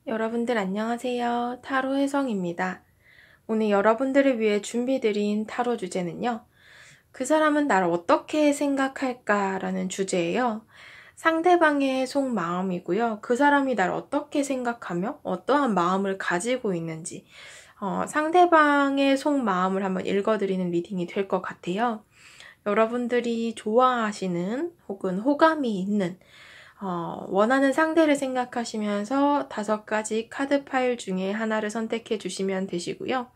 여러분들 안녕하세요. 타로 혜성입니다. 오늘 여러분들을 위해 준비드린 타로 주제는요. 그 사람은 날 어떻게 생각할까? 라는 주제예요. 상대방의 속마음이고요. 그 사람이 날 어떻게 생각하며 어떠한 마음을 가지고 있는지 상대방의 속마음을 한번 읽어드리는 리딩이 될 것 같아요. 여러분들이 좋아하시는 혹은 호감이 있는 원하는 상대를 생각하시면서 5가지 카드 파일 중에 하나를 선택해 주시면 되시고요.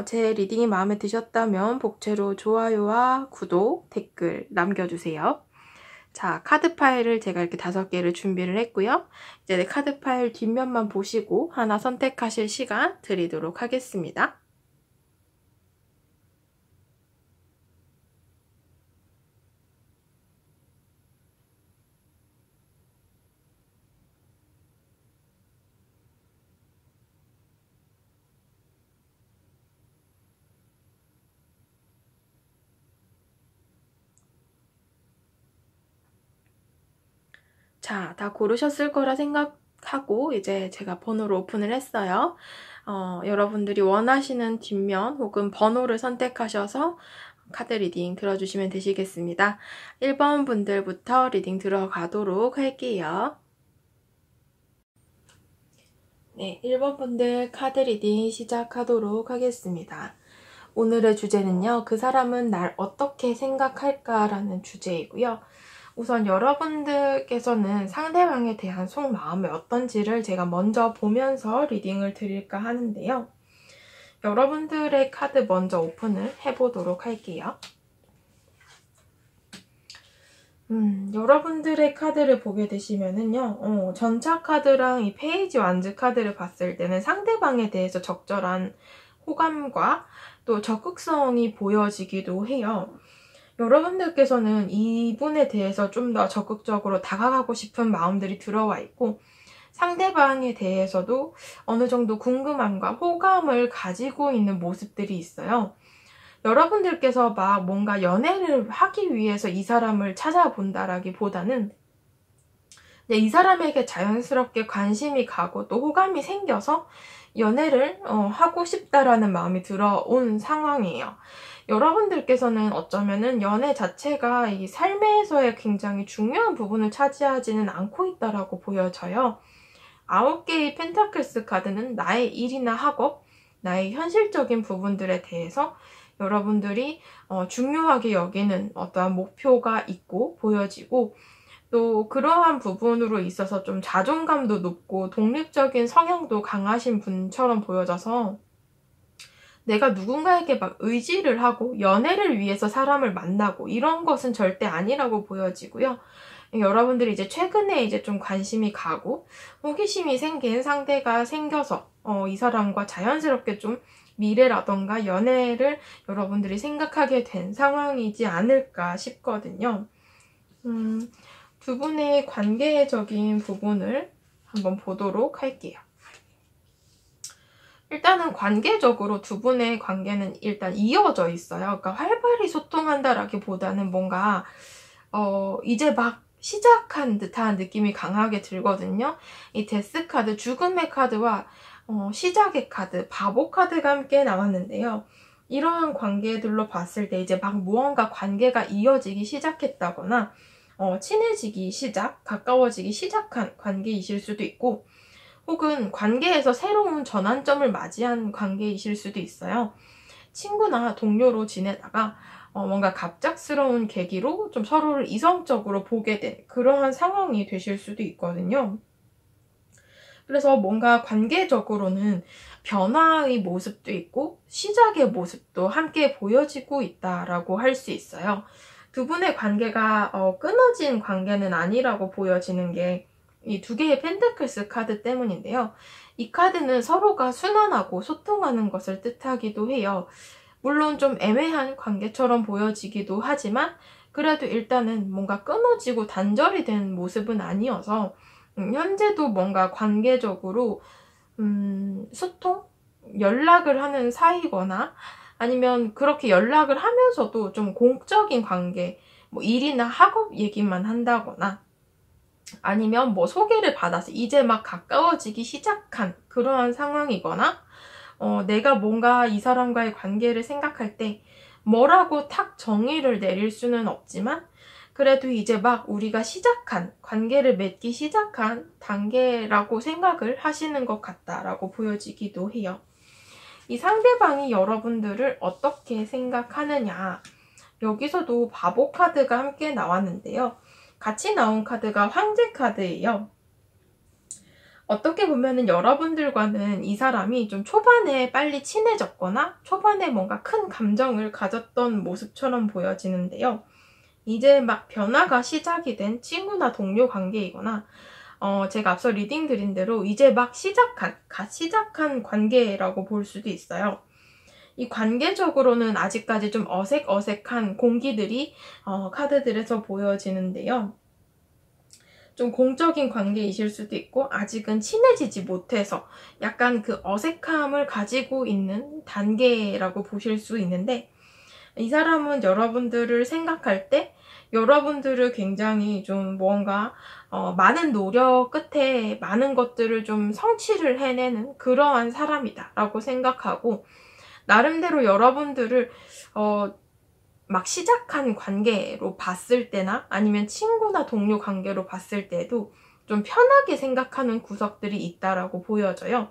제 리딩이 마음에 드셨다면 복채로 좋아요와 구독, 댓글 남겨주세요. 자, 카드 파일을 제가 이렇게 5개를 준비를 했고요. 이제 카드 파일 뒷면만 보시고 하나 선택하실 시간 드리도록 하겠습니다. 자, 다 고르셨을 거라 생각하고 이제 제가 번호를 오픈을 했어요. 여러분들이 원하시는 뒷면 혹은 번호를 선택하셔서 카드 리딩 들어주시면 되시겠습니다. 1번 분들부터 리딩 들어가도록 할게요. 네, 1번 분들 카드 리딩 시작하도록 하겠습니다. 오늘의 주제는요, 그 사람은 날 어떻게 생각할까 라는 주제이고요. 우선 여러분들께서는 상대방에 대한 속마음이 어떤지를 제가 먼저 보면서 리딩을 드릴까 하는데요. 여러분들의 카드 먼저 오픈을 해보도록 할게요. 여러분들의 카드를 보게 되시면은요, 전차 카드랑 이 페이지 완즈 카드를 봤을 때는 상대방에 대해서 적절한 호감과 또 적극성이 보여지기도 해요. 여러분들께서는 이분에 대해서 좀 더 적극적으로 다가가고 싶은 마음들이 들어와 있고 상대방에 대해서도 어느 정도 궁금함과 호감을 가지고 있는 모습들이 있어요. 여러분들께서 막 뭔가 연애를 하기 위해서 이 사람을 찾아본다라기보다는 이 사람에게 자연스럽게 관심이 가고 또 호감이 생겨서 연애를 하고 싶다라는 마음이 들어온 상황이에요. 여러분들께서는 어쩌면은 연애 자체가 이 삶에서의 굉장히 중요한 부분을 차지하지는 않고 있다라고 보여져요. 9개의 펜타클스 카드는 나의 일이나 학업, 나의 현실적인 부분들에 대해서 여러분들이 중요하게 여기는 어떠한 목표가 있고 보여지고 또 그러한 부분으로 있어서 좀 자존감도 높고 독립적인 성향도 강하신 분처럼 보여져서 내가 누군가에게 막 의지를 하고 연애를 위해서 사람을 만나고 이런 것은 절대 아니라고 보여지고요. 여러분들이 이제 최근에 이제 좀 관심이 가고 호기심이 생긴 상대가 생겨서 이 사람과 자연스럽게 좀 미래라던가 연애를 여러분들이 생각하게 된 상황이지 않을까 싶거든요. 두 분의 관계적인 부분을 한번 보도록 할게요. 일단은 관계적으로 두 분의 관계는 일단 이어져 있어요. 그러니까 활발히 소통한다라기보다는 뭔가 이제 막 시작한 듯한 느낌이 강하게 들거든요. 이 데스 카드, 죽음의 카드와 시작의 카드, 바보 카드가 함께 나왔는데요. 이러한 관계들로 봤을 때 이제 막 무언가 관계가 이어지기 시작했다거나 친해지기 시작, 가까워지기 시작한 관계이실 수도 있고 혹은 관계에서 새로운 전환점을 맞이한 관계이실 수도 있어요. 친구나 동료로 지내다가 뭔가 갑작스러운 계기로 좀 서로를 이성적으로 보게 된 그러한 상황이 되실 수도 있거든요. 그래서 뭔가 관계적으로는 변화의 모습도 있고 시작의 모습도 함께 보여지고 있다라고 할 수 있어요. 두 분의 관계가 끊어진 관계는 아니라고 보여지는 게 이 2개의 펜타클스 카드 때문인데요. 이 카드는 서로가 순환하고 소통하는 것을 뜻하기도 해요. 물론 좀 애매한 관계처럼 보여지기도 하지만 그래도 일단은 뭔가 끊어지고 단절이 된 모습은 아니어서 현재도 뭔가 관계적으로 소통? 연락을 하는 사이거나 아니면 그렇게 연락을 하면서도 좀 공적인 관계, 뭐 일이나 학업 얘기만 한다거나 아니면 뭐 소개를 받아서 이제 막 가까워지기 시작한 그러한 상황이거나 내가 뭔가 이 사람과의 관계를 생각할 때 뭐라고 탁 정의를 내릴 수는 없지만 그래도 이제 막 우리가 시작한, 관계를 맺기 시작한 단계라고 생각을 하시는 것 같다라고 보여지기도 해요. 이 상대방이 여러분들을 어떻게 생각하느냐, 여기서도 바보 카드가 함께 나왔는데요. 같이 나온 카드가 황제 카드예요. 어떻게 보면은 여러분들과는 이 사람이 좀 초반에 빨리 친해졌거나 초반에 뭔가 큰 감정을 가졌던 모습처럼 보여지는데요. 이제 막 변화가 시작이 된 친구나 동료 관계이거나 제가 앞서 리딩 드린 대로 이제 막 갓 시작한 관계라고 볼 수도 있어요. 이 관계적으로는 아직까지 좀 어색어색한 공기들이 카드들에서 보여지는데요. 좀 공적인 관계이실 수도 있고 아직은 친해지지 못해서 약간 그 어색함을 가지고 있는 단계라고 보실 수 있는데 이 사람은 여러분들을 생각할 때 여러분들을 굉장히 좀 뭔가 많은 노력 끝에 많은 것들을 좀 성취를 해내는 그러한 사람이다 라고 생각하고 나름대로 여러분들을 막 시작한 관계로 봤을 때나 아니면 친구나 동료 관계로 봤을 때도 좀 편하게 생각하는 구석들이 있다라고 보여져요.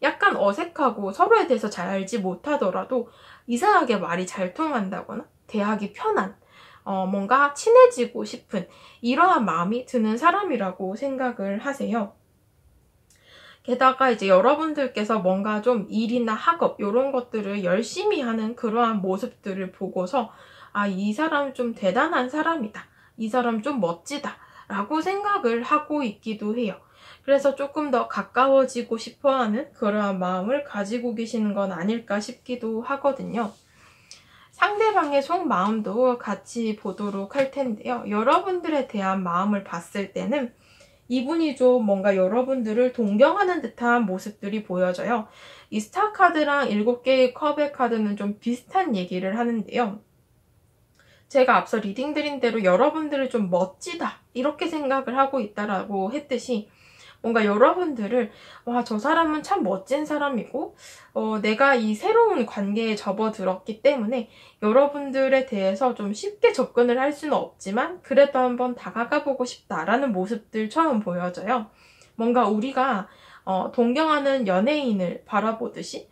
약간 어색하고 서로에 대해서 잘 알지 못하더라도 이상하게 말이 잘 통한다거나 대하기 편한 뭔가 친해지고 싶은 이러한 마음이 드는 사람이라고 생각을 하세요. 게다가 이제 여러분들께서 뭔가 좀 일이나 학업 이런 것들을 열심히 하는 그러한 모습들을 보고서 아, 이 사람 좀 대단한 사람이다. 이 사람 좀 멋지다. 라고 생각을 하고 있기도 해요. 그래서 조금 더 가까워지고 싶어하는 그러한 마음을 가지고 계시는 건 아닐까 싶기도 하거든요. 상대방의 속마음도 같이 보도록 할 텐데요. 여러분들에 대한 마음을 봤을 때는 이분이 좀 뭔가 여러분들을 동경하는 듯한 모습들이 보여져요. 이 스타 카드랑 7개의 컵의 카드는 좀 비슷한 얘기를 하는데요. 제가 앞서 리딩 드린 대로 여러분들을 좀 멋지다 이렇게 생각을 하고 있다라고 했듯이 뭔가 여러분들을 와, 저 사람은 참 멋진 사람이고 내가 이 새로운 관계에 접어들었기 때문에 여러분들에 대해서 좀 쉽게 접근을 할 수는 없지만 그래도 한번 다가가보고 싶다라는 모습들 처음 보여져요. 뭔가 우리가 동경하는 연예인을 바라보듯이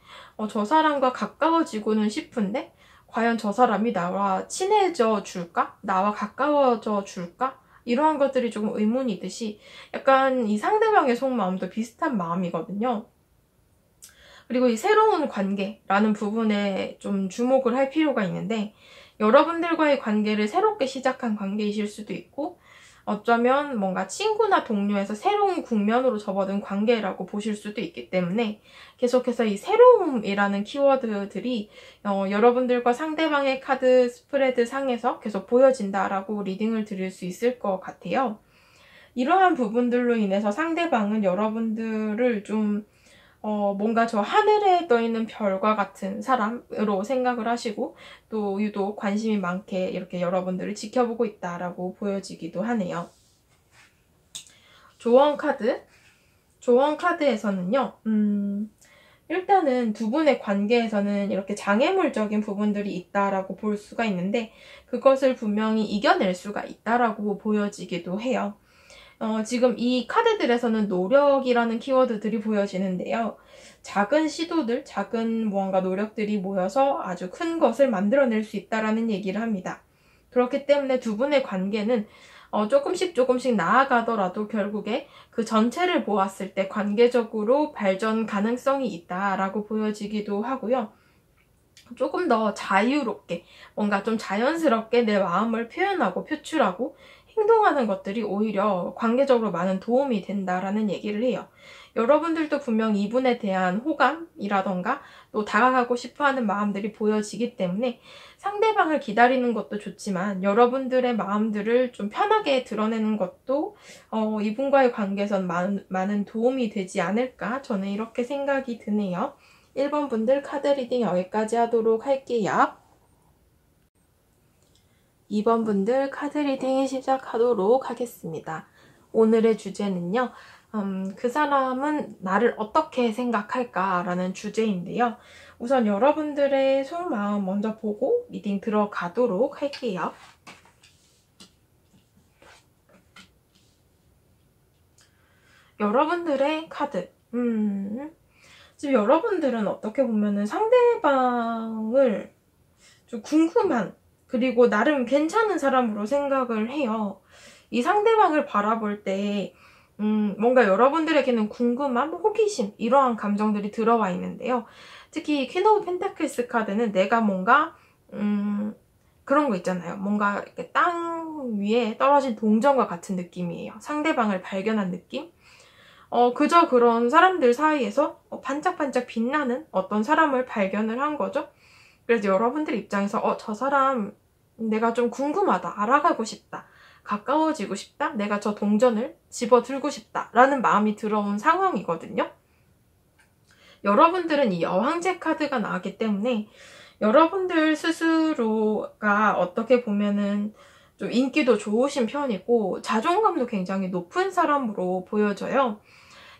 저 사람과 가까워지고는 싶은데 과연 저 사람이 나와 친해져 줄까? 나와 가까워져 줄까? 이러한 것들이 조금 의문이듯이 약간 이 상대방의 속마음도 비슷한 마음이거든요. 그리고 이 새로운 관계라는 부분에 좀 주목을 할 필요가 있는데 여러분들과의 관계를 새롭게 시작한 관계이실 수도 있고 어쩌면 뭔가 친구나 동료에서 새로운 국면으로 접어든 관계라고 보실 수도 있기 때문에 계속해서 이 새로움이라는 키워드들이 여러분들과 상대방의 카드 스프레드 상에서 계속 보여진다라고 리딩을 드릴 수 있을 것 같아요. 이러한 부분들로 인해서 상대방은 여러분들을 좀 뭔가 저 하늘에 떠있는 별과 같은 사람으로 생각을 하시고 또 유독 관심이 많게 이렇게 여러분들을 지켜보고 있다라고 보여지기도 하네요. 조언 카드. 조언 카드에서는요. 일단은 두 분의 관계에서는 이렇게 장애물적인 부분들이 있다라고 볼 수가 있는데 그것을 분명히 이겨낼 수가 있다라고 보여지기도 해요. 지금 이 카드들에서는 노력이라는 키워드들이 보여지는데요. 작은 시도들, 작은 무언가 노력들이 모여서 아주 큰 것을 만들어낼 수 있다라는 얘기를 합니다. 그렇기 때문에 두 분의 관계는 조금씩 나아가더라도 결국에 그 전체를 보았을 때 관계적으로 발전 가능성이 있다라고 보여지기도 하고요. 조금 더 자유롭게 뭔가 좀 자연스럽게 내 마음을 표현하고 표출하고 행동하는 것들이 오히려 관계적으로 많은 도움이 된다라는 얘기를 해요. 여러분들도 분명 이분에 대한 호감이라던가 또 다가가고 싶어하는 마음들이 보여지기 때문에 상대방을 기다리는 것도 좋지만 여러분들의 마음들을 좀 편하게 드러내는 것도 이분과의 관계에선 많은 도움이 되지 않을까 저는 이렇게 생각이 드네요. 1번 분들 카드 리딩 여기까지 하도록 할게요. 2번 분들 카드 리딩 시작하도록 하겠습니다. 오늘의 주제는요. 그 사람은 나를 어떻게 생각할까라는 주제인데요. 우선 여러분들의 속마음 먼저 보고 리딩 들어가도록 할게요. 여러분들의 카드. 지금 여러분들은 어떻게 보면은 상대방을 좀 궁금한, 그리고 나름 괜찮은 사람으로 생각을 해요. 이 상대방을 바라볼 때 뭔가 여러분들에게는 궁금함, 호기심 이러한 감정들이 들어와 있는데요. 특히 퀸 오브 펜타클스 카드는 내가 뭔가 그런 거 있잖아요. 뭔가 이렇게 땅 위에 떨어진 동전과 같은 느낌이에요. 상대방을 발견한 느낌? 그저 그런 사람들 사이에서 반짝반짝 빛나는 어떤 사람을 발견을 한 거죠. 그래서 여러분들 입장에서 저 사람 내가 좀 궁금하다, 알아가고 싶다, 가까워지고 싶다, 내가 저 동전을 집어들고 싶다 라는 마음이 들어온 상황이거든요. 여러분들은 이 여왕제 카드가 나왔기 때문에 여러분들 스스로가 어떻게 보면은 좀 인기도 좋으신 편이고 자존감도 굉장히 높은 사람으로 보여져요.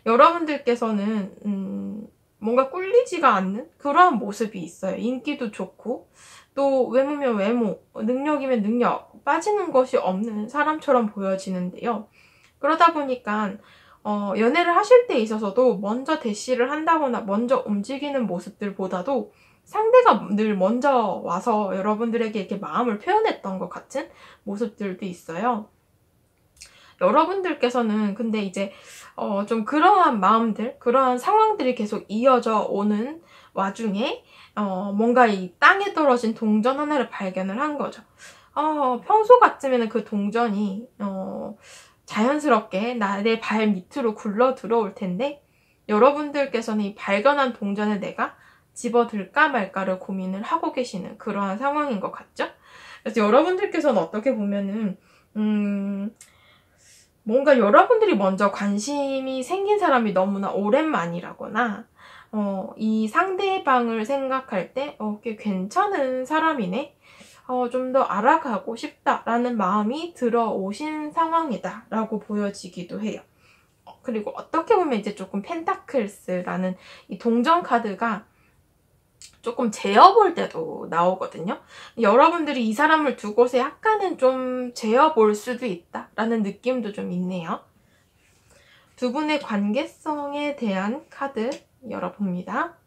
여러분들께서는 뭔가 꿀리지가 않는 그러한 모습이 있어요. 인기도 좋고 또 외모면 외모, 능력이면 능력, 빠지는 것이 없는 사람처럼 보여지는데요. 그러다 보니까 연애를 하실 때 있어서도 먼저 대시를 한다거나 먼저 움직이는 모습들보다도 상대가 늘 먼저 와서 여러분들에게 이렇게 마음을 표현했던 것 같은 모습들도 있어요. 여러분들께서는 근데 이제 좀 그러한 마음들, 그러한 상황들이 계속 이어져 오는 와중에 뭔가 이 땅에 떨어진 동전 하나를 발견을 한 거죠. 평소 같으면 그 동전이 자연스럽게 내 발 밑으로 굴러 들어올 텐데 여러분들께서는 이 발견한 동전을 내가 집어들까 말까를 고민을 하고 계시는 그러한 상황인 것 같죠? 그래서 여러분들께서는 어떻게 보면은 뭔가 여러분들이 먼저 관심이 생긴 사람이 너무나 오랜만이라거나 이 상대방을 생각할 때 꽤 괜찮은 사람이네, 좀 더 알아가고 싶다라는 마음이 들어오신 상황이다 라고 보여지기도 해요. 그리고 어떻게 보면 이제 조금 펜타클스라는 이 동전 카드가 조금 재어볼 때도 나오거든요. 여러분들이 이 사람을 두고서 약간은 좀 재어볼 수도 있다라는 느낌도 좀 있네요. 두 분의 관계성에 대한 카드 열어봅니다.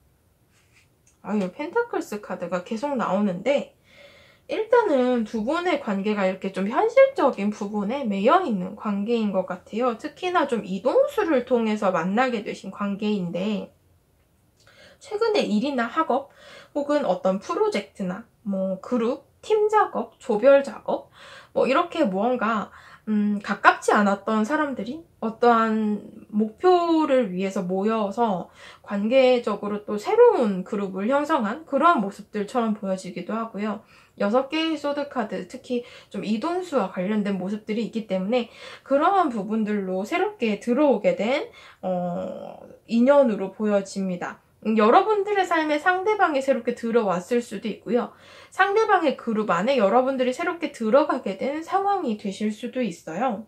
이 펜타클스 카드가 계속 나오는데 일단은 두 분의 관계가 이렇게 좀 현실적인 부분에 매여있는 관계인 것 같아요. 특히나 좀 이동수를 통해서 만나게 되신 관계인데 최근에 일이나 학업 혹은 어떤 프로젝트나 뭐 그룹, 팀 작업, 조별 작업 이렇게 무언가 가깝지 않았던 사람들이 어떠한 목표를 위해서 모여서 관계적으로 또 새로운 그룹을 형성한 그러한 모습들처럼 보여지기도 하고요. 6개의 소드카드, 특히 좀 이동수와 관련된 모습들이 있기 때문에 그러한 부분들로 새롭게 들어오게 된 인연으로 보여집니다. 여러분들의 삶에 상대방이 새롭게 들어왔을 수도 있고요. 상대방의 그룹 안에 여러분들이 새롭게 들어가게 된 상황이 되실 수도 있어요.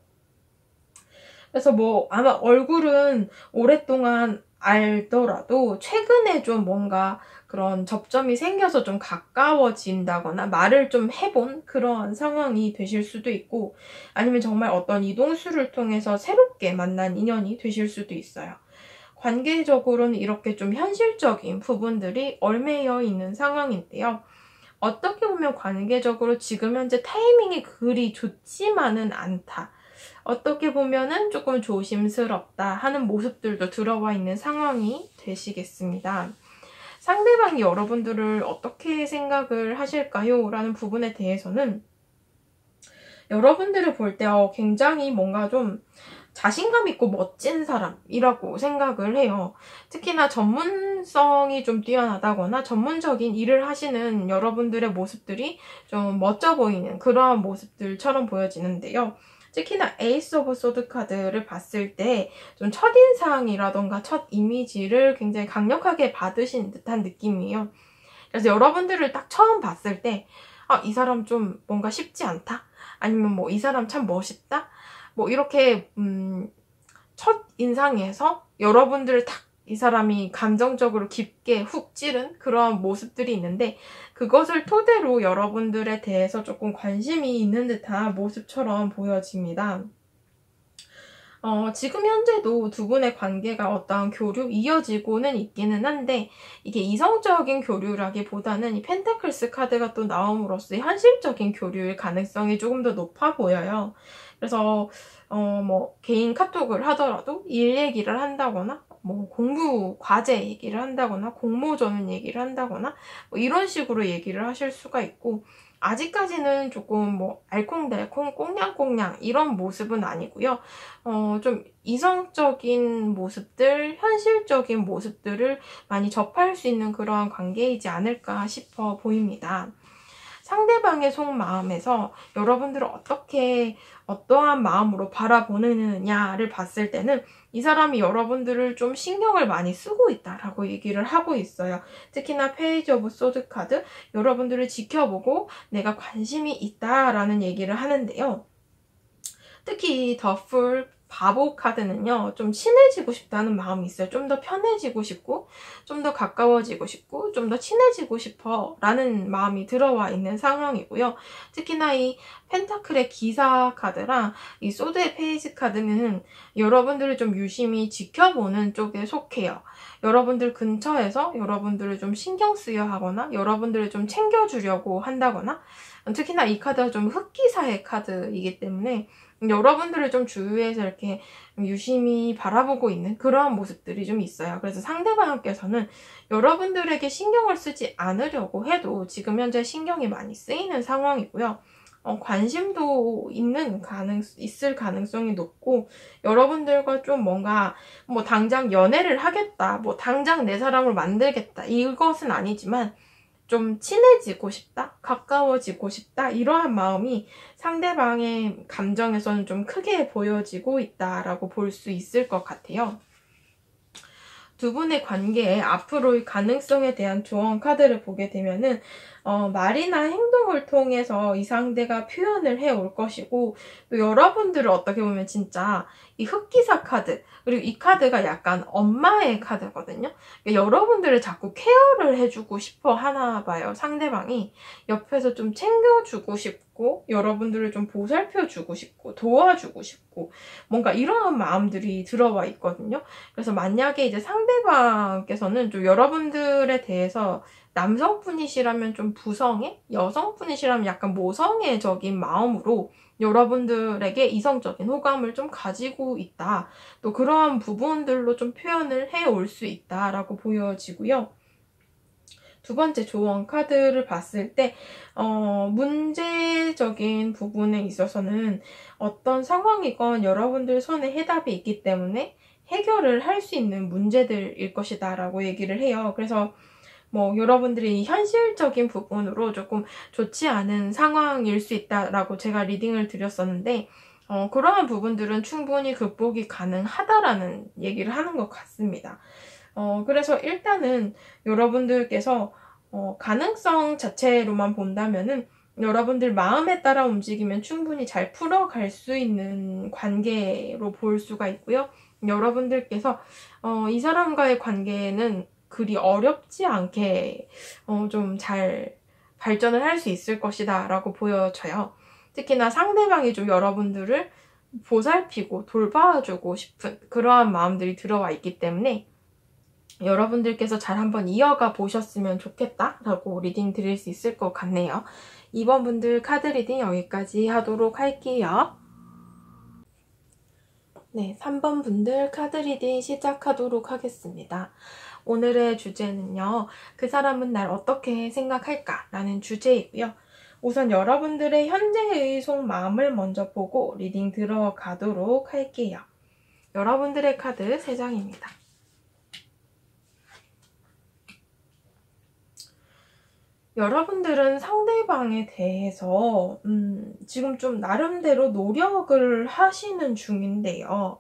그래서 아마 얼굴은 오랫동안 알더라도 최근에 좀 뭔가 그런 접점이 생겨서 좀 가까워진다거나 말을 좀 해본 그런 상황이 되실 수도 있고 아니면 정말 어떤 이동수를 통해서 새롭게 만난 인연이 되실 수도 있어요. 관계적으로는 이렇게 좀 현실적인 부분들이 얽매여 있는 상황인데요. 어떻게 보면 관계적으로 지금 현재 타이밍이 그리 좋지만은 않다. 어떻게 보면은 조금 조심스럽다 하는 모습들도 들어와 있는 상황이 되시겠습니다. 상대방이 여러분들을 어떻게 생각을 하실까요? 라는 부분에 대해서는 여러분들을 볼 때 굉장히 뭔가 좀 자신감 있고 멋진 사람이라고 생각을 해요. 특히나 전문성이 좀 뛰어나다거나 전문적인 일을 하시는 여러분들의 모습들이 좀 멋져 보이는 그러한 모습들처럼 보여지는데요. 특히나 에이스 오브 소드 카드를 봤을 때 좀 첫인상이라던가 첫 이미지를 굉장히 강력하게 받으신 듯한 느낌이에요. 그래서 여러분들을 딱 처음 봤을 때 이 사람 좀 뭔가 쉽지 않다? 아니면 이 사람 참 멋있다? 뭐 이렇게 첫 인상에서 여러분들을 탁 이 사람이 감정적으로 깊게 훅 찌른 그런 모습들이 있는데, 그것을 토대로 여러분들에 대해서 조금 관심이 있는 듯한 모습처럼 보여집니다. 지금 현재도 두 분의 관계가 어떠한 교류 이어지고는 있기는 한데, 이게 이성적인 교류라기보다는 이 펜타클스 카드가 또 나옴으로써 현실적인 교류의 가능성이 조금 더 높아 보여요. 그래서 뭐 개인 카톡을 하더라도 일 얘기를 한다거나, 뭐 공부 과제 얘기를 한다거나, 공모전 얘기를 한다거나, 뭐 이런 식으로 얘기를 하실 수가 있고, 아직까지는 조금 뭐 알콩달콩 꽁냥꽁냥 이런 모습은 아니고요. 좀 이성적인 모습들, 현실적인 모습들을 많이 접할 수 있는 그러한 관계이지 않을까 싶어 보입니다. 상대방의 속마음에서 여러분들을 어떠한 마음으로 바라보느냐를 봤을 때는 이 사람이 여러분들을 좀 신경을 많이 쓰고 있다라고 얘기를 하고 있어요. 특히나 페이지 오브 소드 카드, 여러분들을 지켜보고 내가 관심이 있다라는 얘기를 하는데요. 특히 더 풀 바보 카드는요, 좀 친해지고 싶다는 마음이 있어요. 좀 더 편해지고 싶고, 좀 더 가까워지고 싶고, 좀 더 친해지고 싶어 라는 마음이 들어와 있는 상황이고요. 특히나 이 펜타클의 기사 카드랑 이 소드의 페이지 카드는 여러분들을 좀 유심히 지켜보는 쪽에 속해요. 여러분들 근처에서 여러분들을 좀 신경 쓰여 하거나, 여러분들을 좀 챙겨주려고 한다거나, 특히나 이 카드가 좀 흑기사의 카드이기 때문에 여러분들을 좀 주위에서 이렇게 유심히 바라보고 있는 그러한 모습들이 좀 있어요. 그래서 상대방께서는 여러분들에게 신경을 쓰지 않으려고 해도 지금 현재 신경이 많이 쓰이는 상황이고요. 관심도 있을 가능성이 높고, 여러분들과 좀 뭔가 뭐 당장 연애를 하겠다, 뭐 당장 내 사람을 만들겠다, 이것은 아니지만 좀 친해지고 싶다, 가까워지고 싶다, 이러한 마음이 상대방의 감정에서는 좀 크게 보여지고 있다라고 볼 수 있을 것 같아요. 두 분의 관계의 앞으로의 가능성에 대한 조언 카드를 보게 되면은 말이나 행동을 통해서 이 상대가 표현을 해올 것이고, 또 여러분들을 어떻게 보면 진짜 이 흑기사 카드, 그리고 이 카드가 약간 엄마의 카드거든요. 그러니까 여러분들을 자꾸 케어를 해주고 싶어 하나 봐요. 상대방이 옆에서 좀 챙겨주고 싶고, 여러분들을 좀 보살펴주고 싶고, 도와주고 싶고, 뭔가 이러한 마음들이 들어와 있거든요. 그래서 만약에 이제 상대방께서는 좀 여러분들에 대해서 남성분이시라면 좀 부성애, 여성분이시라면 약간 모성애적인 마음으로 여러분들에게 이성적인 호감을 좀 가지고 있다, 또 그러한 부분들로 좀 표현을 해올 수 있다라고 보여지고요. 두 번째 조언 카드를 봤을 때 문제적인 부분에 있어서는 어떤 상황이건 여러분들 손에 해답이 있기 때문에 해결을 할 수 있는 문제들일 것이다 라고 얘기를 해요. 그래서 뭐 여러분들이 현실적인 부분으로 조금 좋지 않은 상황일 수 있다라고 제가 리딩을 드렸었는데, 그러한 부분들은 충분히 극복이 가능하다라는 얘기를 하는 것 같습니다. 그래서 일단은 여러분들께서 가능성 자체로만 본다면은 여러분들 마음에 따라 움직이면 충분히 잘 풀어갈 수 있는 관계로 볼 수가 있고요. 여러분들께서 이 사람과의 관계는 그리 어렵지 않게 좀 잘 발전을 할 수 있을 것이다 라고 보여져요. 특히나 상대방이 좀 여러분들을 보살피고 돌봐주고 싶은 그러한 마음들이 들어와 있기 때문에 여러분들께서 잘 한번 이어가 보셨으면 좋겠다 라고 리딩 드릴 수 있을 것 같네요. 2번 분들 카드 리딩 여기까지 하도록 할게요. 네, 3번 분들 카드 리딩 시작하도록 하겠습니다. 오늘의 주제는요, 그 사람은 날 어떻게 생각할까? 라는 주제이고요. 우선 여러분들의 현재의 속마음을 먼저 보고 리딩 들어가도록 할게요. 여러분들의 카드 3장입니다. 여러분들은 상대방에 대해서 지금 좀 나름대로 노력을 하시는 중인데요.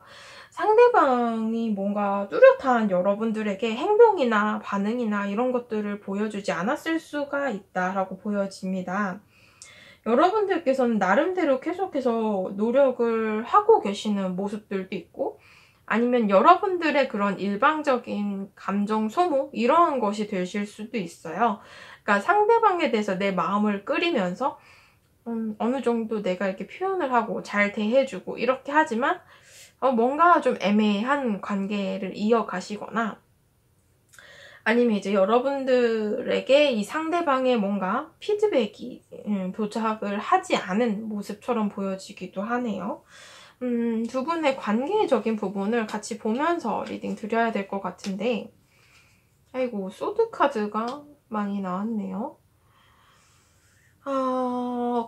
상대방이 뭔가 뚜렷한 여러분들에게 행동이나 반응이나 이런 것들을 보여주지 않았을 수가 있다라고 보여집니다. 여러분들께서는 나름대로 계속해서 노력을 하고 계시는 모습들도 있고, 아니면 여러분들의 그런 일방적인 감정 소모 이러한 것이 되실 수도 있어요. 그러니까 상대방에 대해서 내 마음을 끓이면서 어느 정도 내가 이렇게 표현을 하고 잘 대해주고 이렇게 하지만 뭔가 좀 애매한 관계를 이어가시거나, 아니면 이제 여러분들에게 이 상대방의 뭔가 피드백이 도착을 하지 않은 모습처럼 보여지기도 하네요. 두 분의 관계적인 부분을 같이 보면서 리딩 드려야 될 것 같은데, 아이고, 소드 카드가 많이 나왔네요.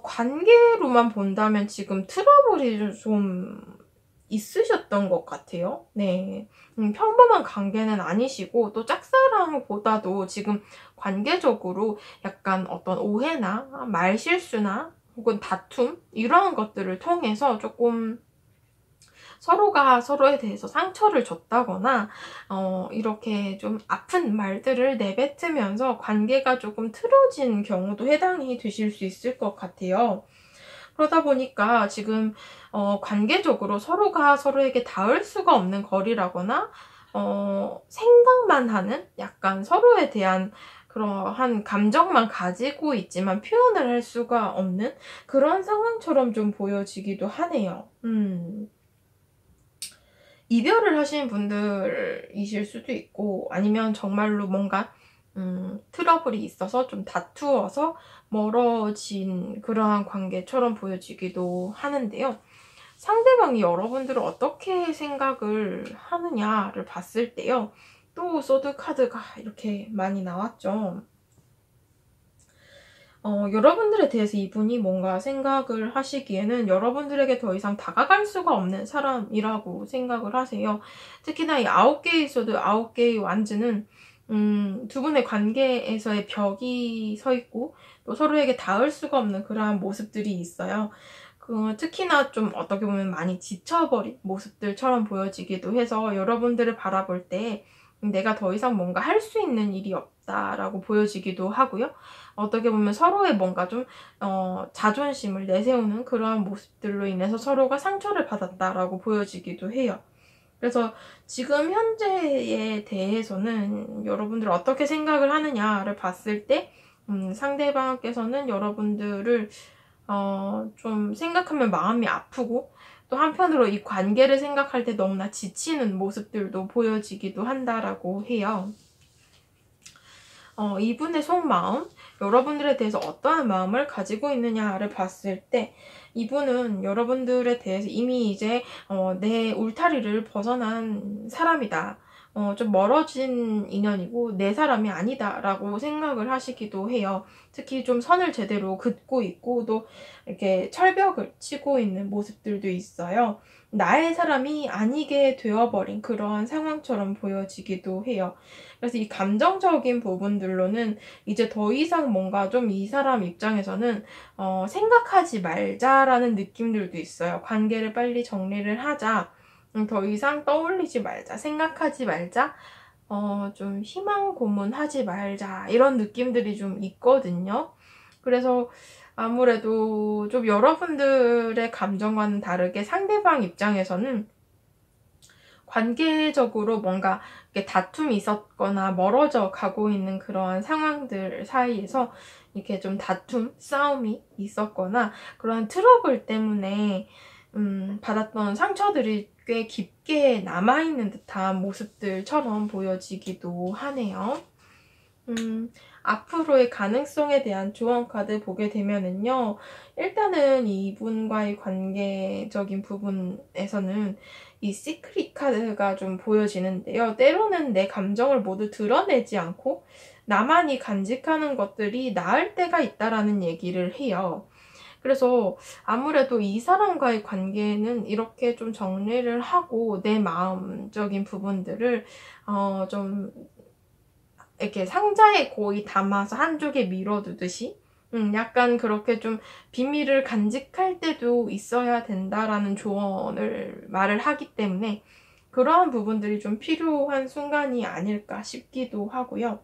관계로만 본다면 지금 트러블이 좀 있으셨던 것 같아요. 네. 평범한 관계는 아니시고, 또 짝사랑보다도 지금 관계적으로 약간 어떤 오해나 말실수나 혹은 다툼 이러한 것들을 통해서 조금 서로가 서로에 대해서 상처를 줬다거나 이렇게 좀 아픈 말들을 내뱉으면서 관계가 조금 틀어진 경우도 해당이 되실 수 있을 것 같아요. 그러다 보니까 지금 관계적으로 서로가 서로에게 닿을 수가 없는 거리라거나 생각만 하는, 약간 서로에 대한 그러한 감정만 가지고 있지만 표현을 할 수가 없는 그런 상황처럼 좀 보여지기도 하네요. 이별을 하신 분들이실 수도 있고, 아니면 정말로 뭔가 트러블이 있어서 좀 다투어서 멀어진 그러한 관계처럼 보여지기도 하는데요. 상대방이 여러분들을 어떻게 생각을 하느냐를 봤을 때요, 또 소드 카드가 이렇게 많이 나왔죠. 여러분들에 대해서 이분이 뭔가 생각을 하시기에는 여러분들에게 더 이상 다가갈 수가 없는 사람이라고 생각을 하세요. 특히나 이 9개의 소드, 9개의 완즈는 두 분의 관계에서의 벽이 서 있고, 또 서로에게 닿을 수가 없는 그러한 모습들이 있어요. 특히나 좀 어떻게 보면 많이 지쳐버린 모습들처럼 보여지기도 해서 여러분들을 바라볼 때 내가 더 이상 뭔가 할 수 있는 일이 없다라고 보여지기도 하고요. 어떻게 보면 서로의 뭔가 좀 자존심을 내세우는 그러한 모습들로 인해서 서로가 상처를 받았다라고 보여지기도 해요. 그래서 지금 현재에 대해서는 여러분들 어떻게 생각을 하느냐를 봤을 때 상대방께서는 여러분들을 좀 생각하면 마음이 아프고, 또 한편으로 이 관계를 생각할 때 너무나 지치는 모습들도 보여지기도 한다라고 해요. 이분의 속마음, 여러분들에 대해서 어떠한 마음을 가지고 있느냐를 봤을 때 이분은 여러분들에 대해서 이미 이제 내 울타리를 벗어난 사람이다. 좀 멀어진 인연이고 내 사람이 아니다 라고 생각을 하시기도 해요. 특히 좀 선을 제대로 긋고 있고, 또 이렇게 철벽을 치고 있는 모습들도 있어요. 나의 사람이 아니게 되어버린 그러한 상황처럼 보여지기도 해요. 그래서 이 감정적인 부분들로는 이제 더 이상 뭔가 좀 이 사람 입장에서는 생각하지 말자라는 느낌들도 있어요. 관계를 빨리 정리를 하자. 더 이상 떠올리지 말자. 생각하지 말자. 좀 희망 고문하지 말자. 이런 느낌들이 좀 있거든요. 그래서 아무래도 좀 여러분들의 감정과는 다르게 상대방 입장에서는 관계적으로 뭔가 다툼이 있었거나 멀어져 가고 있는 그러한 상황들 사이에서 이렇게 좀 다툼, 싸움이 있었거나 그러한 트러블 때문에 받았던 상처들이 꽤 깊게 남아있는 듯한 모습들처럼 보여지기도 하네요. 앞으로의 가능성에 대한 조언 카드 보게 되면은요, 일단은 이분과의 관계적인 부분에서는 이 시크릿 카드가 좀 보여지는데요. 때로는 내 감정을 모두 드러내지 않고 나만이 간직하는 것들이 나을 때가 있다라는 얘기를 해요. 그래서 아무래도 이 사람과의 관계는 이렇게 좀 정리를 하고 내 마음적인 부분들을 좀 이렇게 상자에 고이 담아서 한쪽에 밀어두듯이 약간 그렇게 좀 비밀을 간직할 때도 있어야 된다라는 조언을 말을 하기 때문에 그러한 부분들이 좀 필요한 순간이 아닐까 싶기도 하고요.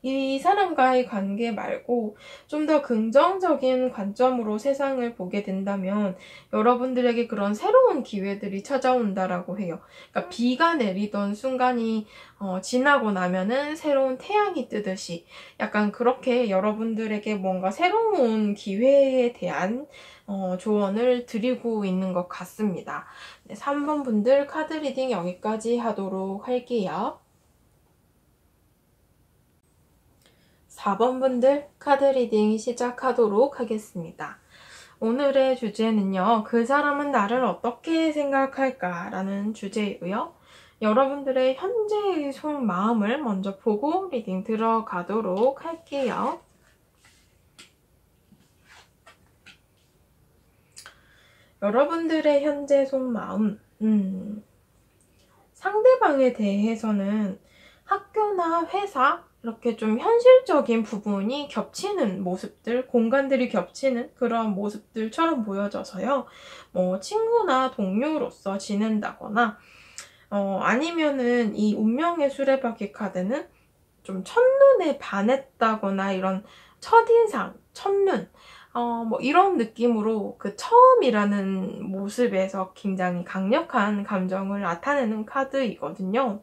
이 사람과의 관계 말고 좀 더 긍정적인 관점으로 세상을 보게 된다면 여러분들에게 그런 새로운 기회들이 찾아온다라고 해요. 그러니까 비가 내리던 순간이 지나고 나면은 새로운 태양이 뜨듯이 약간 그렇게 여러분들에게 뭔가 새로운 기회에 대한 조언을 드리고 있는 것 같습니다. 네, 3번 분들 카드 리딩 여기까지 하도록 할게요. 4번 분들 카드 리딩 시작하도록 하겠습니다. 오늘의 주제는요, 그 사람은 나를 어떻게 생각할까? 라는 주제이고요. 여러분들의 현재의 속마음을 먼저 보고 리딩 들어가도록 할게요. 여러분들의 현재 속마음, 상대방에 대해서는 학교나 회사, 이렇게 좀 현실적인 부분이 겹치는 모습들, 공간들이 겹치는 그런 모습들처럼 보여져서요. 뭐 친구나 동료로서 지낸다거나 아니면은 이 운명의 수레바퀴 카드는 좀 첫눈에 반했다거나 이런 첫인상, 첫눈 뭐 이런 느낌으로 그 처음이라는 모습에서 굉장히 강력한 감정을 나타내는 카드이거든요.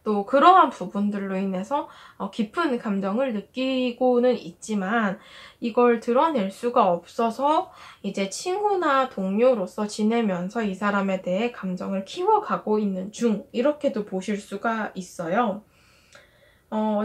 또 그러한 부분들로 인해서 깊은 감정을 느끼고는 있지만 이걸 드러낼 수가 없어서 이제 친구나 동료로서 지내면서 이 사람에 대해 감정을 키워가고 있는 중, 이렇게도 보실 수가 있어요.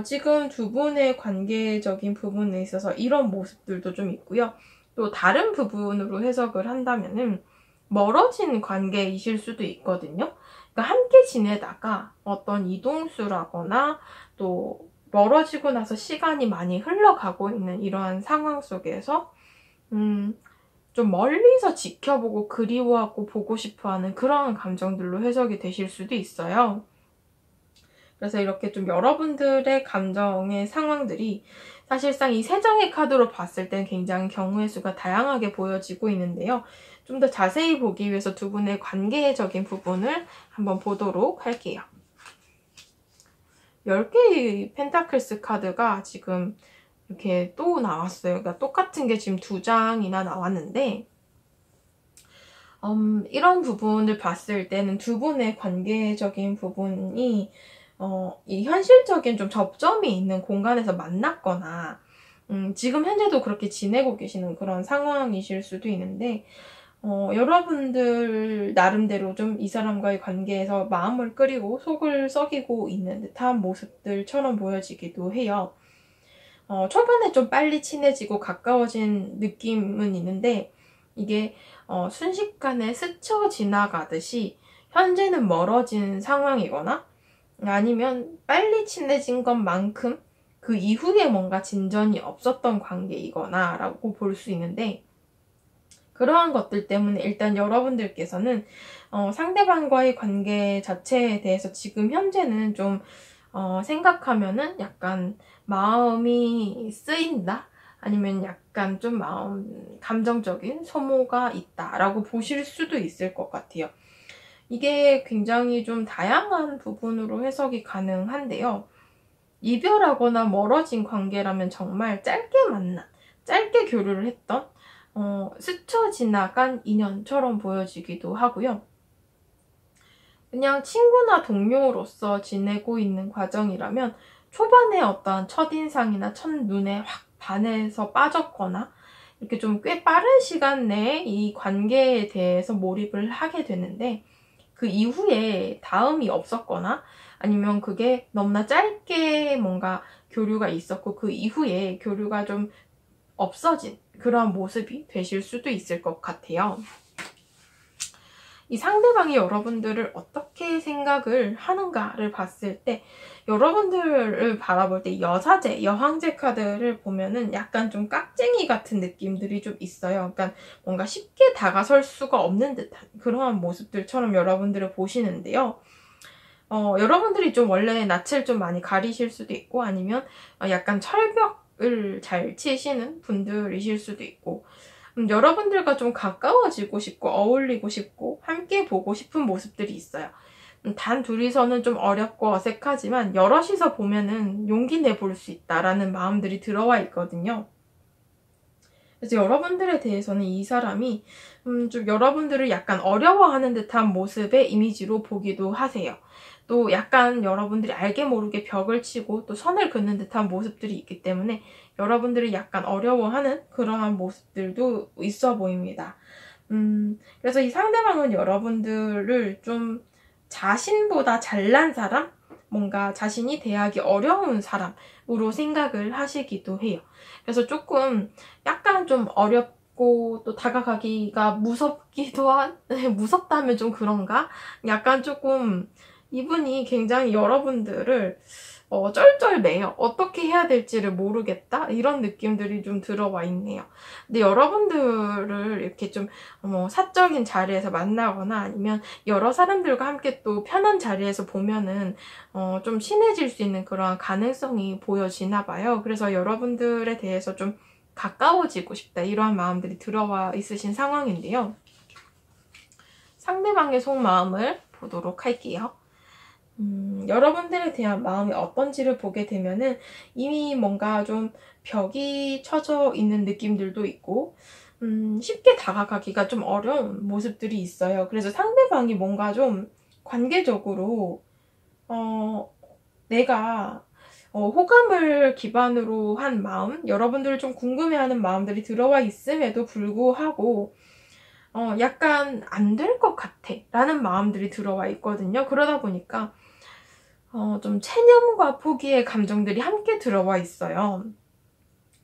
지금 두 분의 관계적인 부분에 있어서 이런 모습들도 좀 있고요. 또 다른 부분으로 해석을 한다면은 멀어진 관계이실 수도 있거든요. 그러니까 함께 지내다가 어떤 이동수라거나 또 멀어지고 나서 시간이 많이 흘러가고 있는 이러한 상황 속에서 좀 멀리서 지켜보고 그리워하고 보고 싶어하는 그런 감정들로 해석이 되실 수도 있어요. 그래서 이렇게 좀 여러분들의 감정의 상황들이 사실상 이 세 장의 카드로 봤을 땐 굉장히 경우의 수가 다양하게 보여지고 있는데요. 좀 더 자세히 보기 위해서 두 분의 관계적인 부분을 한번 보도록 할게요. 10개의 펜타클스 카드가 지금 이렇게 또 나왔어요. 그러니까 똑같은 게 지금 2장이나 나왔는데 이런 부분을 봤을 때는 두 분의 관계적인 부분이 이 현실적인 좀 접점이 있는 공간에서 만났거나 지금 현재도 그렇게 지내고 계시는 그런 상황이실 수도 있는데 여러분들 나름대로 좀 이 사람과의 관계에서 마음을 끓이고 속을 썩이고 있는 듯한 모습들처럼 보여지기도 해요. 초반에 좀 빨리 친해지고 가까워진 느낌은 있는데 이게 순식간에 스쳐 지나가듯이 현재는 멀어진 상황이거나 아니면 빨리 친해진 것만큼 그 이후에 뭔가 진전이 없었던 관계이거나 라고 볼 수 있는데 그러한 것들 때문에 일단 여러분들께서는 상대방과의 관계 자체에 대해서 지금 현재는 좀 생각하면은 약간 마음이 쓰인다? 아니면 약간 좀 감정적인 소모가 있다라고 보실 수도 있을 것 같아요. 이게 굉장히 좀 다양한 부분으로 해석이 가능한데요. 이별하거나 멀어진 관계라면 정말 짧게 만난, 짧게 교류를 했던 스쳐 지나간 인연처럼 보여지기도 하고요. 그냥 친구나 동료로서 지내고 있는 과정이라면 초반에 어떠한 첫인상이나 첫눈에 확 반해서 빠졌거나 이렇게 좀 꽤 빠른 시간 내에 이 관계에 대해서 몰입을 하게 되는데 그 이후에 다음이 없었거나 아니면 그게 너무나 짧게 뭔가 교류가 있었고 그 이후에 교류가 좀 없어진 그런 모습이 되실 수도 있을 것 같아요. 이 상대방이 여러분들을 어떻게 생각을 하는가를 봤을 때 여러분들을 바라볼 때 여사제, 여황제 카드를 보면은 약간 좀 깍쟁이 같은 느낌들이 좀 있어요. 그러니까 뭔가 쉽게 다가설 수가 없는 듯한 그러한 모습들처럼 여러분들을 보시는데요. 여러분들이 좀 원래 낯을 좀 많이 가리실 수도 있고 아니면 약간 철벽을 잘 치시는 분들이실 수도 있고 여러분들과 좀 가까워지고 싶고 어울리고 싶고 함께 보고 싶은 모습들이 있어요. 단 둘이서는 좀 어렵고 어색하지만 여럿이서 보면은 용기 내볼 수 있다라는 마음들이 들어와 있거든요. 그래서 여러분들에 대해서는 이 사람이 좀 여러분들을 약간 어려워하는 듯한 모습의 이미지로 보기도 하세요. 또 약간 여러분들이 알게 모르게 벽을 치고 또 선을 긋는 듯한 모습들이 있기 때문에 여러분들이 약간 어려워하는 그러한 모습들도 있어 보입니다. 그래서 이 상대방은 여러분들을 좀 자신보다 잘난 사람? 뭔가 자신이 대하기 어려운 사람으로 생각을 하시기도 해요. 그래서 조금 약간 좀 어렵고 또 다가가기가 무섭기도 한, 무섭다면 좀 그런가? 약간 조금 이분이 굉장히 여러분들을 쩔쩔매요. 어떻게 해야 될지를 모르겠다? 이런 느낌들이 좀 들어와 있네요. 근데 여러분들을 이렇게 좀 사적인 자리에서 만나거나 아니면 여러 사람들과 함께 또 편한 자리에서 보면은 좀 친해질 수 있는 그런 가능성이 보여지나 봐요. 그래서 여러분들에 대해서 좀 가까워지고 싶다 이러한 마음들이 들어와 있으신 상황인데요. 상대방의 속마음을 보도록 할게요. 여러분들에 대한 마음이 어떤지를 보게 되면은 이미 뭔가 좀 벽이 쳐져 있는 느낌들도 있고 쉽게 다가가기가 좀 어려운 모습들이 있어요. 그래서 상대방이 뭔가 좀 관계적으로 내가 호감을 기반으로 한 마음, 여러분들을 좀 궁금해하는 마음들이 들어와 있음에도 불구하고 약간 안 될 것 같아 라는 마음들이 들어와 있거든요. 그러다 보니까 좀 체념과 포기의 감정들이 함께 들어와 있어요.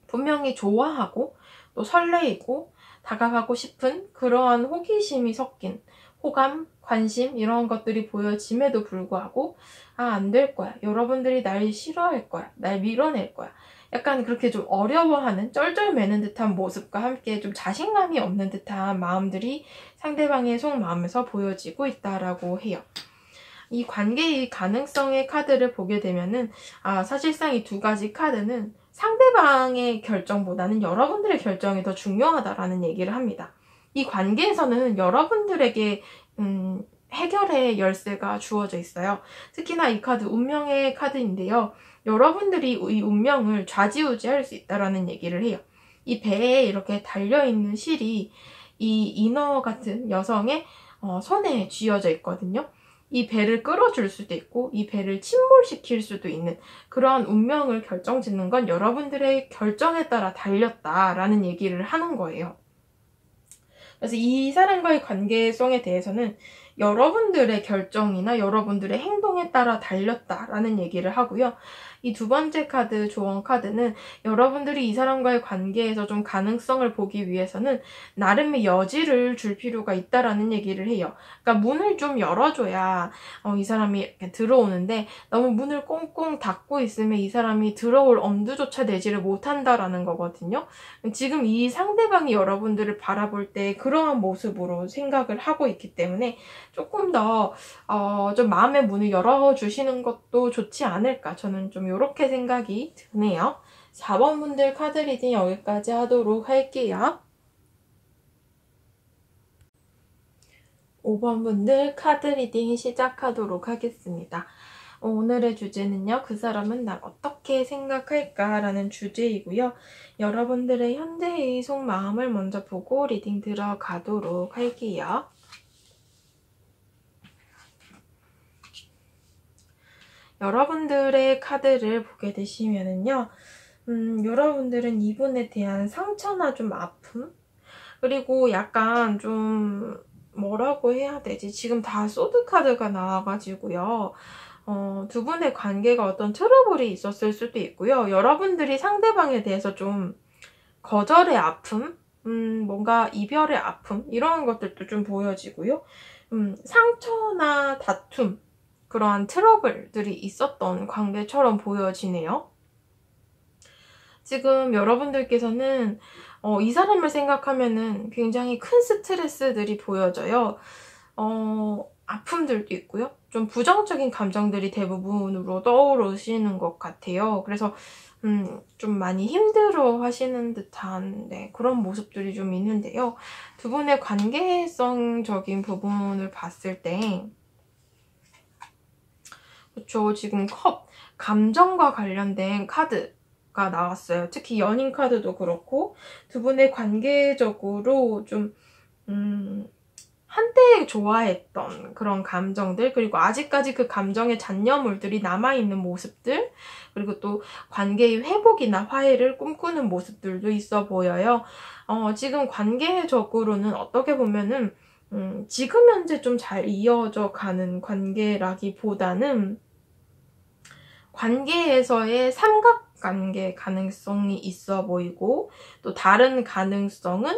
분명히 좋아하고 또 설레이고 다가가고 싶은 그러한 호기심이 섞인 호감, 관심 이런 것들이 보여짐에도 불구하고 안 될 거야. 여러분들이 날 싫어할 거야. 날 밀어낼 거야. 약간 그렇게 좀 어려워하는 쩔쩔매는 듯한 모습과 함께 좀 자신감이 없는 듯한 마음들이 상대방의 속마음에서 보여지고 있다라고 해요. 이 관계의 가능성의 카드를 보게 되면은 사실상 이 두 가지 카드는 상대방의 결정보다는 여러분들의 결정이 더 중요하다라는 얘기를 합니다. 이 관계에서는 여러분들에게 해결의 열쇠가 주어져 있어요. 특히나 이 카드 운명의 카드인데요. 여러분들이 이 운명을 좌지우지할 수 있다라는 얘기를 해요. 이 배에 이렇게 달려있는 실이 이 인어 같은 여성의 손에 쥐어져 있거든요. 이 배를 끌어줄 수도 있고 이 배를 침몰시킬 수도 있는 그러한 운명을 결정짓는 건 여러분들의 결정에 따라 달렸다라는 얘기를 하는 거예요. 그래서 이 사람과의 관계성에 대해서는 여러분들의 결정이나 여러분들의 행동에 따라 달렸다라는 얘기를 하고요. 이 두 번째 카드, 조언 카드는 여러분들이 이 사람과의 관계에서 좀 가능성을 보기 위해서는 나름의 여지를 줄 필요가 있다라는 얘기를 해요. 그러니까 문을 좀 열어줘야 이 사람이 이렇게 들어오는데 너무 문을 꽁꽁 닫고 있으면 이 사람이 들어올 엄두조차 내지를 못한다라는 거거든요. 지금 이 상대방이 여러분들을 바라볼 때 그러한 모습으로 생각을 하고 있기 때문에 조금 더 좀 마음의 문을 열어주시는 것도 좋지 않을까. 저는 좀 이렇게 생각이 드네요. 4번 분들 카드 리딩 여기까지 하도록 할게요. 5번 분들 카드 리딩 시작하도록 하겠습니다. 오늘의 주제는요. 그 사람은 날 어떻게 생각할까? 라는 주제이고요. 여러분들의 현재의 속마음을 먼저 보고 리딩 들어가도록 할게요. 여러분들의 카드를 보게 되시면은요. 여러분들은 이분에 대한 상처나 좀 아픔? 그리고 약간 좀 뭐라고 해야 되지? 지금 다 소드 카드가 나와가지고요. 두 분의 관계가 어떤 트러블이 있었을 수도 있고요. 여러분들이 상대방에 대해서 좀 거절의 아픔? 뭔가 이별의 아픔? 이런 것들도 좀 보여지고요. 상처나 다툼, 그러한 트러블들이 있었던 관계처럼 보여지네요. 지금 여러분들께서는 이 사람을 생각하면은 굉장히 큰 스트레스들이 보여져요. 아픔들도 있고요. 좀 부정적인 감정들이 대부분으로 떠오르시는 것 같아요. 그래서 좀 많이 힘들어 하시는 듯한 그런 모습들이 좀 있는데요. 두 분의 관계성적인 부분을 봤을 때 그쵸. 지금 감정과 관련된 카드가 나왔어요. 특히 연인 카드도 그렇고 두 분의 관계적으로 좀 한때 좋아했던 그런 감정들, 그리고 아직까지 그 감정의 잔여물들이 남아있는 모습들, 그리고 또 관계의 회복이나 화해를 꿈꾸는 모습들도 있어 보여요. 지금 관계적으로는 어떻게 보면은 지금 현재 좀 잘 이어져 가는 관계라기보다는 관계에서의 삼각관계 가능성이 있어 보이고, 또 다른 가능성은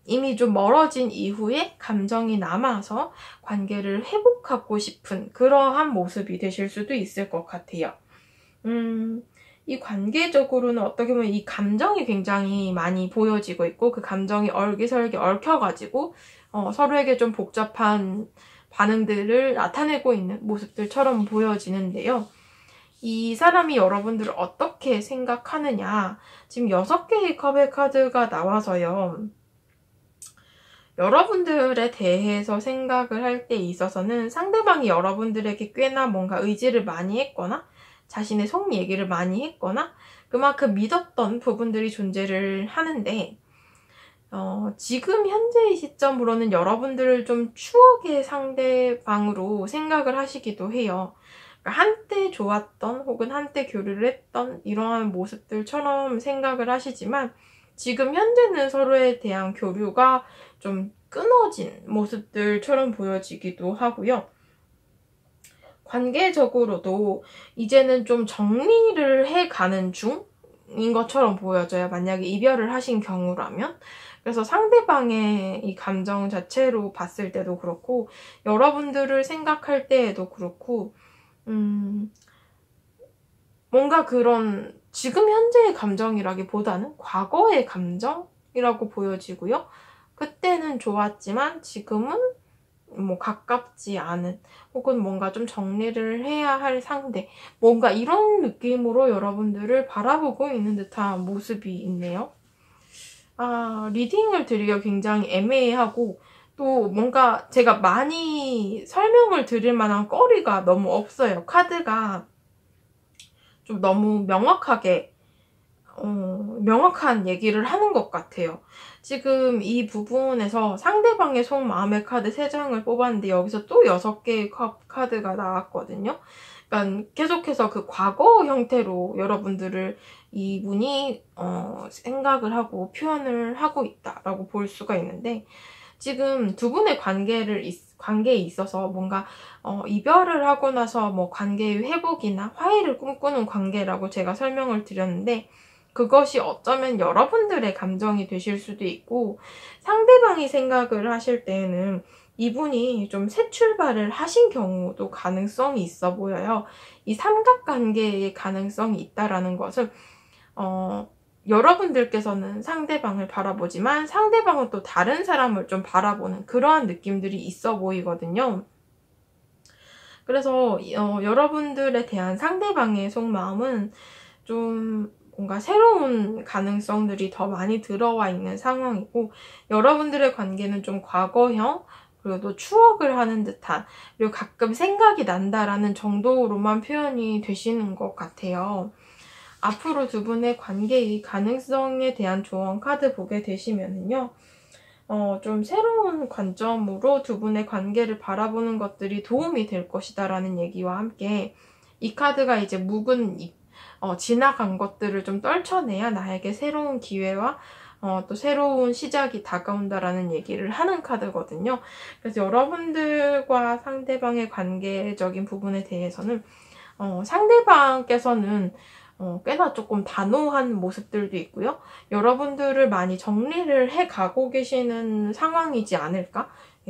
이미 좀 멀어진 이후에 감정이 남아서 관계를 회복하고 싶은 그러한 모습이 되실 수도 있을 것 같아요. 이 관계적으로는 어떻게 보면 이 감정이 굉장히 많이 보여지고 있고, 그 감정이 얼기설기 얽혀가지고 서로에게 좀 복잡한 반응들을 나타내고 있는 모습들처럼 보여지는데요. 이 사람이 여러분들을 어떻게 생각하느냐, 지금 6개의 컵의 카드가 나와서요. 여러분들에 대해서 생각을 할 때 있어서는 상대방이 여러분들에게 꽤나 뭔가 의지를 많이 했거나 자신의 속 얘기를 많이 했거나 그만큼 믿었던 부분들이 존재를 하는데, 지금 현재의 시점으로는 여러분들을 좀 추억의 상대방으로 생각을 하시기도 해요. 그러니까 한때 좋았던 혹은 한때 교류를 했던 이러한 모습들처럼 생각을 하시지만, 지금 현재는 서로에 대한 교류가 좀 끊어진 모습들처럼 보여지기도 하고요. 관계적으로도 이제는 좀 정리를 해가는 중인 것처럼 보여져요. 만약에 이별을 하신 경우라면. 그래서 상대방의 이 감정 자체로 봤을 때도 그렇고, 여러분들을 생각할 때에도 그렇고, 뭔가 그런 지금 현재의 감정이라기보다는 과거의 감정이라고 보여지고요. 그때는 좋았지만 지금은 뭐 가깝지 않은, 혹은 뭔가 좀 정리를 해야 할 상대, 뭔가 이런 느낌으로 여러분들을 바라보고 있는 듯한 모습이 있네요. 리딩을 드리기가 굉장히 애매하고, 또 뭔가 제가 많이 설명을 드릴 만한 거리가 너무 없어요. 카드가 좀 너무 명확한 얘기를 하는 것 같아요. 지금 이 부분에서 상대방의 속마음의 카드 3장을 뽑았는데 여기서 또 6개의 카드가 나왔거든요. 그러니까 계속해서 그 과거 형태로 여러분들을 이분이 생각을 하고 표현을 하고 있다라고 볼 수가 있는데, 지금 두 분의 관계에 있어서 뭔가 이별을 하고 나서 뭐 관계의 회복이나 화해를 꿈꾸는 관계라고 제가 설명을 드렸는데, 그것이 어쩌면 여러분들의 감정이 되실 수도 있고, 상대방이 생각을 하실 때에는 이분이 좀 새 출발을 하신 경우도 가능성이 있어 보여요. 이 삼각관계의 가능성이 있다라는 것은 여러분들께서는 상대방을 바라보지만 상대방은 또 다른 사람을 좀 바라보는 그러한 느낌들이 있어 보이거든요. 그래서 여러분들에 대한 상대방의 속마음은 좀 뭔가 새로운 가능성들이 더 많이 들어와 있는 상황이고, 여러분들의 관계는 좀 과거형, 그리고 또 추억을 하는 듯한, 그리고 가끔 생각이 난다라는 정도로만 표현이 되시는 것 같아요. 앞으로 두 분의 관계의 가능성에 대한 조언 카드 보게 되시면은요, 좀 새로운 관점으로 두 분의 관계를 바라보는 것들이 도움이 될 것이다라는 얘기와 함께, 이 카드가 이제 묵은 지나간 것들을 좀 떨쳐내야 나에게 새로운 기회와 또 새로운 시작이 다가온다라는 얘기를 하는 카드거든요. 그래서 여러분들과 상대방의 관계적인 부분에 대해서는 상대방께서는 꽤나 조금 단호한 모습들도 있고요. 여러분들을 많이 정리를 해가고 계시는 상황이지 않을까?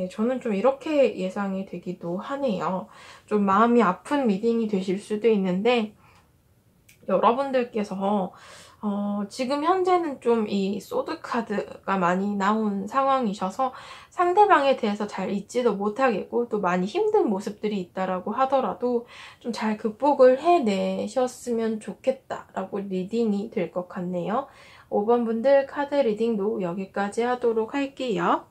저는 좀 이렇게 예상이 되기도 하네요. 좀 마음이 아픈 리딩이 되실 수도 있는데, 여러분들께서 지금 현재는 좀 이 소드 카드가 많이 나온 상황이셔서 상대방에 대해서 잘 잊지도 못하겠고, 또 많이 힘든 모습들이 있다라고 하더라도 좀 잘 극복을 해내셨으면 좋겠다라고 리딩이 될 것 같네요. 5번 분들 카드 리딩도 여기까지 하도록 할게요.